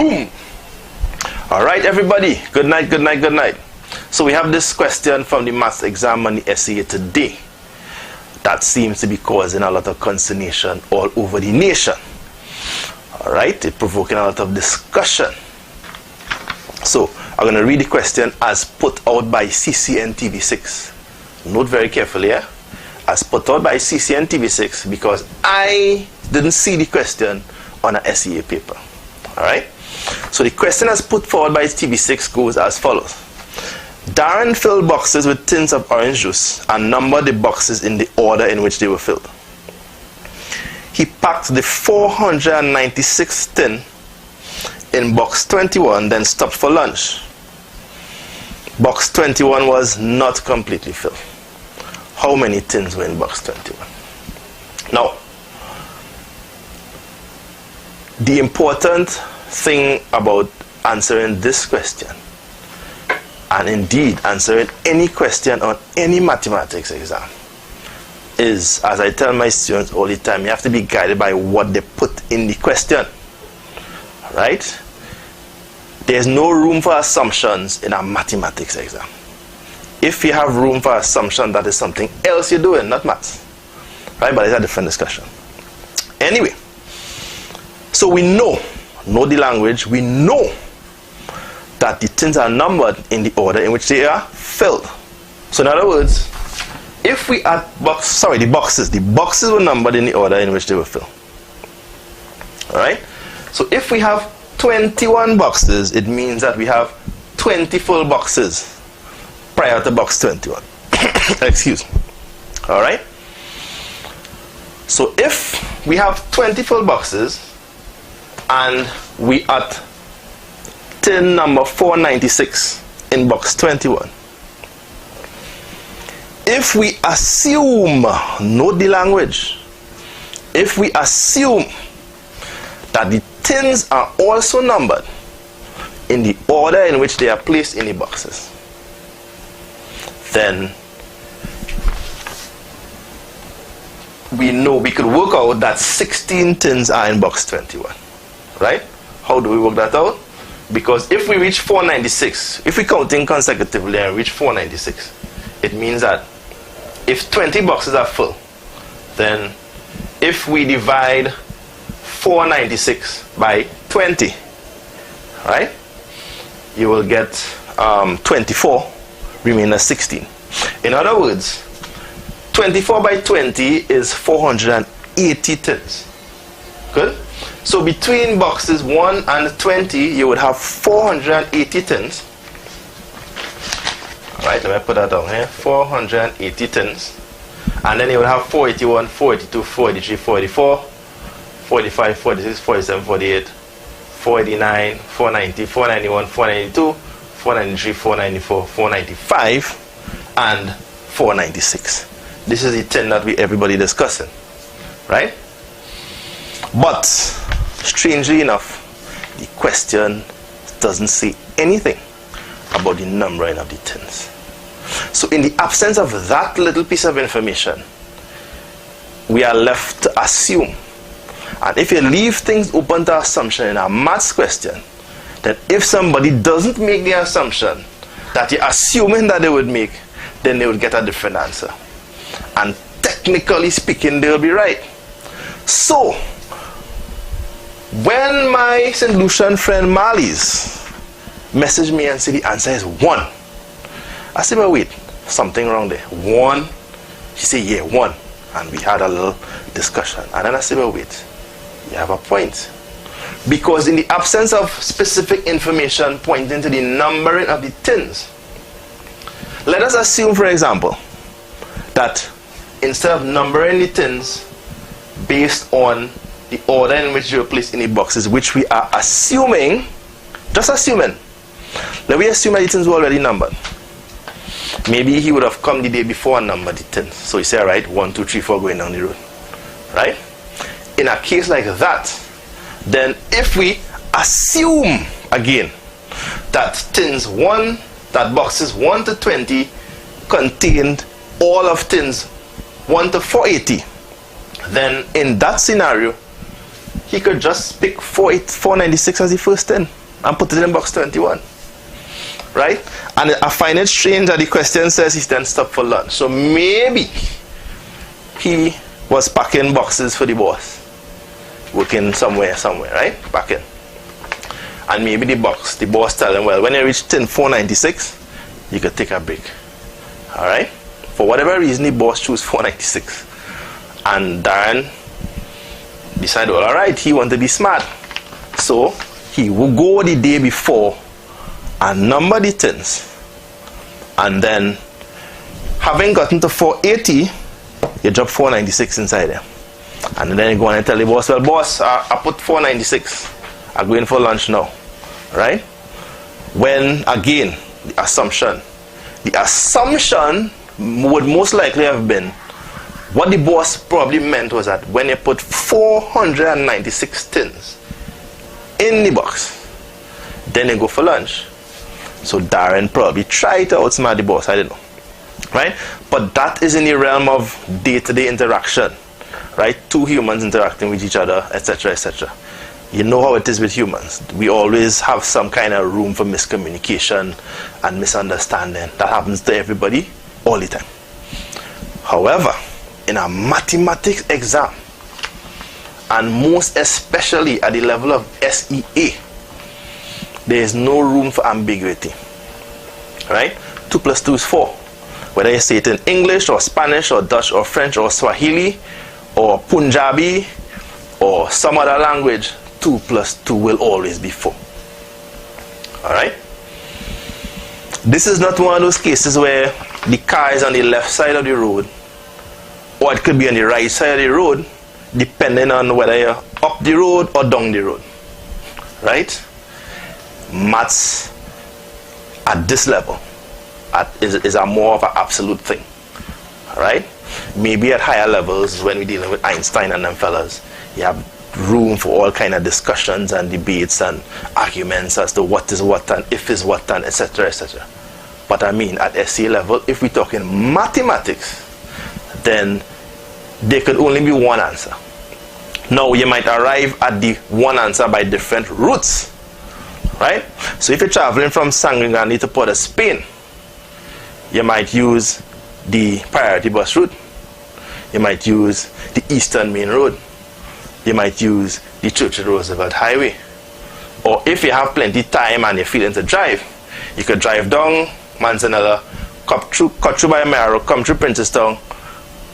Boom! Alright everybody, good night, good night, good night. So we have this question from the maths exam and the SEA today that seems to be causing a lot of consternation all over the nation. Alright, it's provoking a lot of discussion. So I'm going to read the question as put out by CCN TV6. Note very carefully here, as put out by CCN TV6, because I didn't see the question on a SEA paper. Alright, so the question as put forward by TV6 goes as follows. Darren filled boxes with tins of orange juice and numbered the boxes in the order in which they were filled. He packed the 496th tin in box 21, then stopped for lunch. Box 21 was not completely filled. How many tins were in box 21? Now, the important thing about answering this question, and indeed answering any question on any mathematics exam, is, as I tell my students all the time, you have to be guided by what they put in the question. Right? There's no room for assumptions in a mathematics exam. If you have room for assumption, that is something else you're doing, not maths. Right? But it's a different discussion. Anyway, so we know the language, we know that the tins are numbered in the order in which they are filled. So in other words, if we add the boxes were numbered in the order in which they were filled. Alright? So if we have 21 boxes, it means that we have 20 full boxes prior to box 21. Excuse me. Alright? So if we have 20 full boxes and we add tin number 496 in box 21, if we assume, note the language, if we assume that the tins are also numbered in the order in which they are placed in the boxes, then we could work out that 16 tins are in box 21. Right? How do we work that out? Because if we reach 496, if we counting consecutively and reach 496, it means that if 20 boxes are full, then if we divide 496 by 20, right, you will get 24, remainder 16. In other words, 24 by 20 is 480 tins. Good? So between boxes 1 and 20, you would have 480 tins. Alright, let me put that down here. 480 tins. And then you would have 481, 482, 483, 484, 45, 46, 47, 48, 489, 490, 491, 492, 493, 494, 495, and 496. This is the 10 that everybody discussing. Right? But, strangely enough, the question doesn't say anything about the numbering of the tins. So in the absence of that little piece of information, we are left to assume. And if you leave things open to assumption in a maths question, then if somebody doesn't make the assumption that you're assuming that they would make, then they would get a different answer. And technically speaking, they'll be right. So, when my St. Lucian friend Marlies messaged me and said the answer is 1, I said, but wait, something wrong there. 1? She said, yeah, 1. And we had a little discussion. And then I said, but wait, you have a point. Because in the absence of specific information pointing to the numbering of the tins, let us assume, for example, that instead of numbering the tins based on the order in which you are placed in the boxes, which we are assuming, just assuming, let me assume that the tins were already numbered. Maybe he would have come the day before and numbered the tins. So he said, alright, 1, 2, 3, 4 going down the road. Right? In a case like that, then if we assume again that that boxes 1 to 20 contained all of tins 1 to 480, then in that scenario, he could just pick 496 as the first 10 and put it in box 21. Right? And I find it strange that the question says he's then stopped for lunch. So maybe he was packing boxes for the boss. Working somewhere, right? Packing. And maybe the boss tell him, well, when you reach tin 496, you could take a break. Alright? For whatever reason, the boss chose 496. And Darren decided, well, alright, he wanted to be smart. So he will go the day before and number the tins. And then, having gotten to 480, you drop 496 inside there. And then you go on and tell the boss, well, boss, I put 496. I'm going for lunch now. Right? When, again, the assumption would most likely have been, what the boss probably meant was that when you put 496 tins in the box, then you go for lunch. So Darren probably tried to outsmart the boss, I don't know. Right? But that is in the realm of day-to-day interaction. Right? Two humans interacting with each other, etc., etc. You know how it is with humans. We always have some kind of room for miscommunication and misunderstanding. That happens to everybody all the time. However, in a mathematics exam, and most especially at the level of SEA, there is no room for ambiguity. Right? 2 plus 2 is 4. Whether you say it in English or Spanish or Dutch or French or Swahili or Punjabi or some other language, 2 plus 2 will always be 4. Alright? This is not one of those cases where the car is on the left side of the road, or it could be on the right side of the road, depending on whether you're up the road or down the road. Right? Maths at this level is a more of an absolute thing. Alright? Maybe at higher levels, when we're dealing with Einstein and them fellas, you have room for all kind of discussions and debates and arguments as to what is what and if is what and etc., etc. But I mean, at SC level, if we're talking mathematics, then there could only be one answer. Now, you might arrive at the one answer by different routes. Right? So if you're traveling from Sangre to Port of Spain, you might use the priority bus route. You might use the Eastern Main Road. You might use the Churchill Roosevelt Highway. Or if you have plenty of time and you're feeling to drive, you could drive down Manzanilla, cut through by Maro, come through Princestown,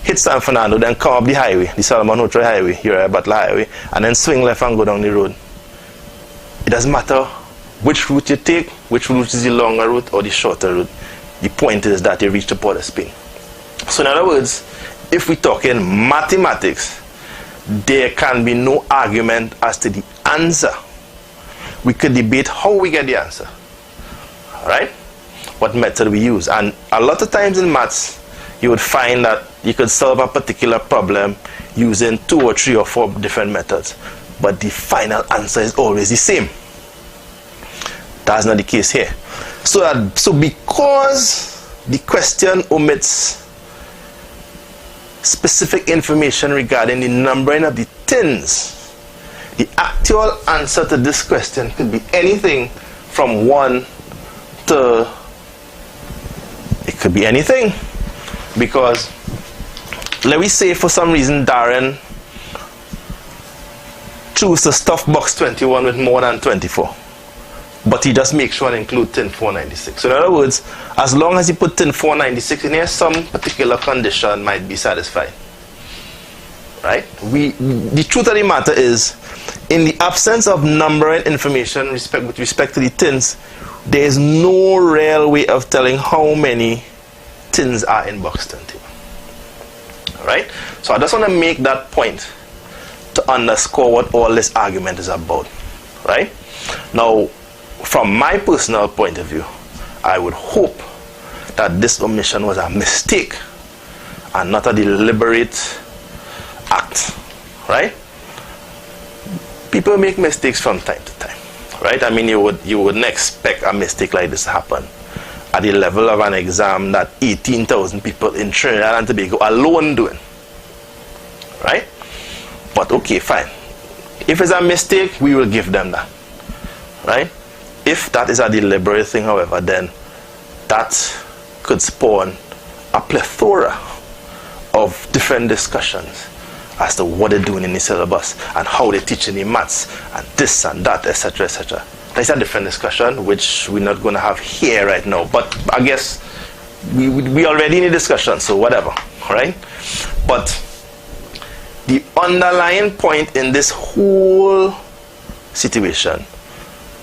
hit San Fernando, then come up the highway, the Solomon Hotre Highway, Uriah Butler Highway, and then swing left and go down the road. It doesn't matter which route you take, which route is the longer route or the shorter route. The point is that you reach the Port of Spain. So in other words, if we're talking mathematics, there can be no argument as to the answer. We could debate how we get the answer. Alright? What method we use. And a lot of times in maths, you would find that you could solve a particular problem using 2 or 3 or 4 different methods. But the final answer is always the same. That's not the case here. So because the question omits specific information regarding the numbering of the tins, the actual answer to this question could be anything from 1 to, it could be anything. Because let me say for some reason Darren choose to stuff box 21 with more than 24. But he just makes sure and include tin 496. So in other words, as long as he put tin 496 in here, some particular condition might be satisfied. Right? The truth of the matter is, in the absence of numbering information with respect to the tins, there is no real way of telling how many tins are in box 21. Alright? So I just want to make that point to underscore what all this argument is about. Right? Now, from my personal point of view, I would hope that this omission was a mistake and not a deliberate act. Right? People make mistakes from time to time. Right? I mean, you wouldn't expect a mistake like this to happen at the level of an exam that 18,000 people in Trinidad and Tobago alone doing. Right? But okay, fine. If it's a mistake, we will give them that. Right? If that is a deliberate thing, however, then that could spawn a plethora of different discussions as to what they're doing in the syllabus and how they're teaching the maths and this and that, etc., etc. That's a different discussion which we're not going to have here right now. But I guess we already in a discussion, so whatever, right? But the underlying point in this whole situation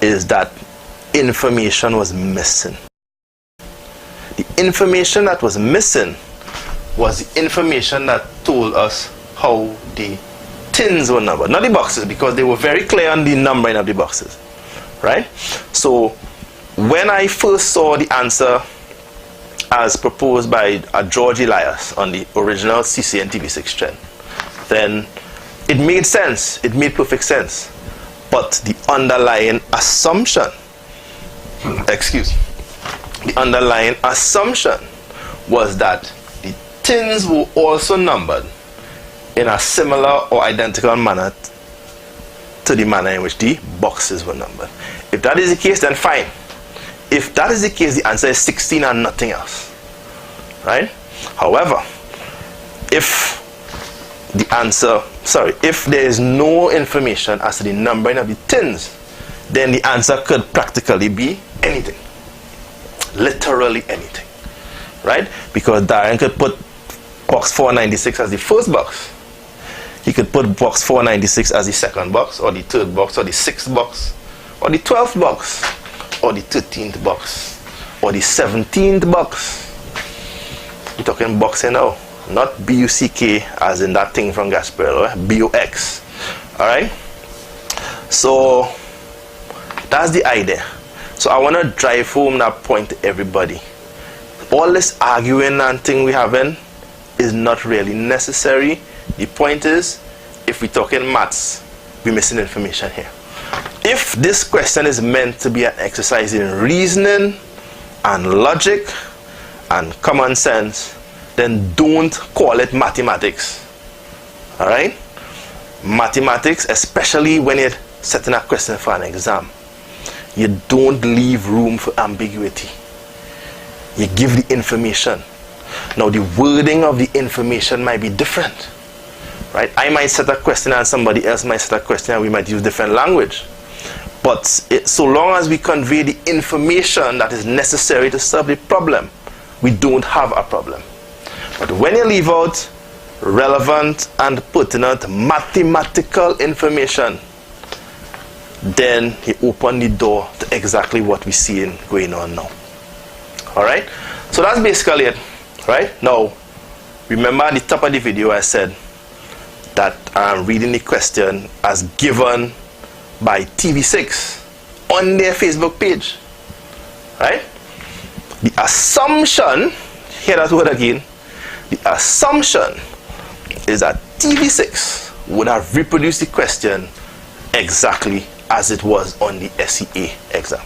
is that information was missing. The information that was missing was the information that told us how the tins were numbered, not the boxes, because they were very clear on the numbering of the boxes, right? So when I first saw the answer as proposed by George Elias on the original CCN TV6 trend, then it made sense. It made perfect sense. But the underlying assumption, the underlying assumption was that the tins were also numbered in a similar or identical manner to the manner in which the boxes were numbered. If that is the case, then fine. If that is the case, the answer is 16 and nothing else, right? However, if there is no information as to the numbering of the tins, then the answer could practically be anything, literally anything, right? Because Darren could put box 496 as the first box. He could put box 496 as the second box, or the third box, or the sixth box, or the 12th box, or the 13th box, or the 17th box. We're talking boxing now, not B-U-C-K as in that thing from Gasparilla, B-O-X. Alright? So that's the idea. So I want to drive home that point to everybody. All this arguing and thing we having is not really necessary. The point is, if we're talking maths, we're missing information here. If this question is meant to be an exercise in reasoning and logic and common sense, then don't call it mathematics. Alright? Mathematics, especially when you're setting a question for an exam, you don't leave room for ambiguity. You give the information. Now the wording of the information might be different. Right? I might set a question and somebody else might set a question and we might use different language. But so long as we convey the information that is necessary to solve the problem, we don't have a problem. But when you leave out relevant and pertinent mathematical information, then you open the door to exactly what we're seeing going on now. Alright? So that's basically it. Right? Now, remember at the top of the video I said that I'm reading the question as given by TV6 on their Facebook page. Right? The assumption, hear that word again, the assumption is that TV6 would have reproduced the question exactly as it was on the SEA exam.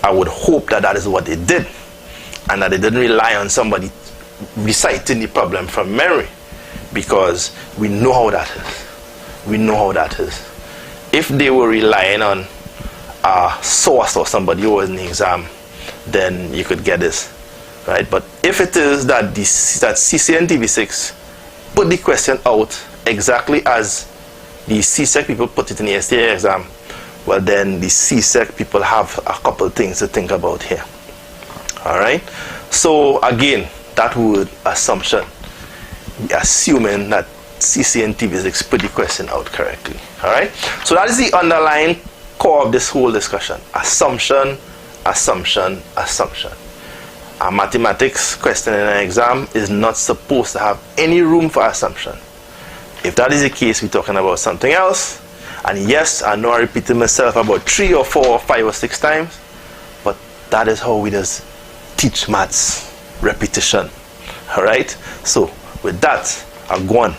I would hope that that is what they did, and that they didn't rely on somebody reciting the problem from memory, because we know how that is. We know how that is. If they were relying on a source or somebody who was in the exam, then you could get this, right? But if it is that CCN TV6 put the question out exactly as the CSEC people put it in the STA exam, well then the CSEC people have a couple things to think about here. Alright? So again, that word assumption, assuming that CCN TV6 put the question out correctly. Alright? So that is the underlying core of this whole discussion. Assumption, assumption, assumption. A mathematics question in an exam is not supposed to have any room for assumption. If that is the case, we're talking about something else. And yes, I know I repeated myself about 3 or 4 or 5 or 6 times, but that is how we just teach maths. Repetition. Alright? So with that, I'll go on.